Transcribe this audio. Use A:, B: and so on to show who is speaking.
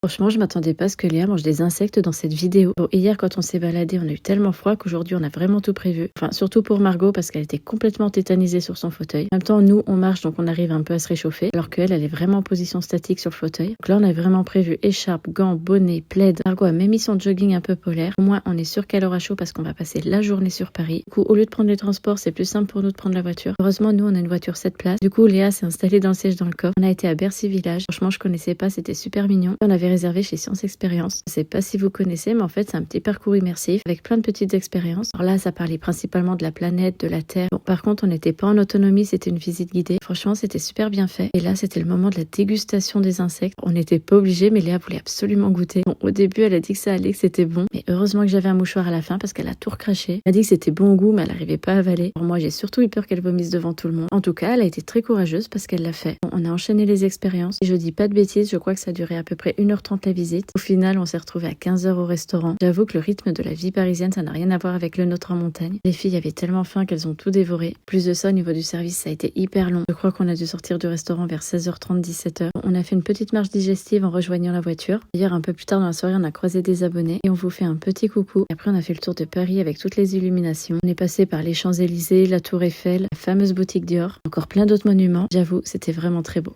A: Franchement, je m'attendais pas à ce que Léa mange des insectes dans cette vidéo. Bon, hier, quand on s'est baladé, on a eu tellement froid qu'aujourd'hui, on a vraiment tout prévu. Enfin, surtout pour Margot, parce qu'elle était complètement tétanisée sur son fauteuil. En même temps, nous, on marche, donc on arrive un peu à se réchauffer, alors qu'elle, elle est vraiment en position statique sur le fauteuil. Donc là, on a vraiment prévu écharpe, gants, bonnet, plaid. Margot a même mis son jogging un peu polaire. Au moins, on est sûr qu'elle aura chaud parce qu'on va passer la journée sur Paris. Du coup, au lieu de prendre les transports, c'est plus simple pour nous de prendre la voiture. Heureusement, nous, on a une voiture 7 places. Du coup, Léa s'est installée dans le siège dans le coffre. On a été à Bercy Village. Franchement, je connaissais pas, c'était super mignon. On avait réservé chez Science Expérience. Je sais pas si vous connaissez, mais en fait, c'est un petit parcours immersif avec plein de petites expériences. Alors là, ça parlait principalement de la planète, de la Terre. Bon, par contre, on n'était pas en autonomie, c'était une visite guidée. Franchement, c'était super bien fait. Et là, c'était le moment de la dégustation des insectes. On n'était pas obligé, mais Léa voulait absolument goûter. Bon, au début, elle a dit que ça allait, que c'était bon. Mais heureusement que j'avais un mouchoir à la fin parce qu'elle a tout recraché. Elle a dit que c'était bon au goût, mais elle n'arrivait pas à avaler. Alors moi, j'ai surtout eu peur qu'elle vomisse devant tout le monde. En tout cas, elle a été très courageuse parce qu'elle l'a fait. Bon, on a enchaîné les expériences. Et je dis pas de bêtises, je crois que ça a duré à peu près 1h30 la visite. Au final, on s'est retrouvés à 15h au restaurant. J'avoue que le rythme de la vie parisienne, ça n'a rien à voir avec le nôtre en montagne. Les filles avaient tellement faim qu'elles ont tout dévoré. Plus de ça, au niveau du service, ça a été hyper long. Je crois qu'on a dû sortir du restaurant vers 16h30, 17h. On a fait une petite marche digestive en rejoignant la voiture. Hier, un peu plus tard dans la soirée, on a croisé des abonnés et on vous fait un petit coucou. Et après, on a fait le tour de Paris avec toutes les illuminations. On est passé par les Champs-Élysées, la Tour Eiffel, la fameuse boutique Dior, encore plein d'autres monuments. J'avoue, c'était vraiment très beau.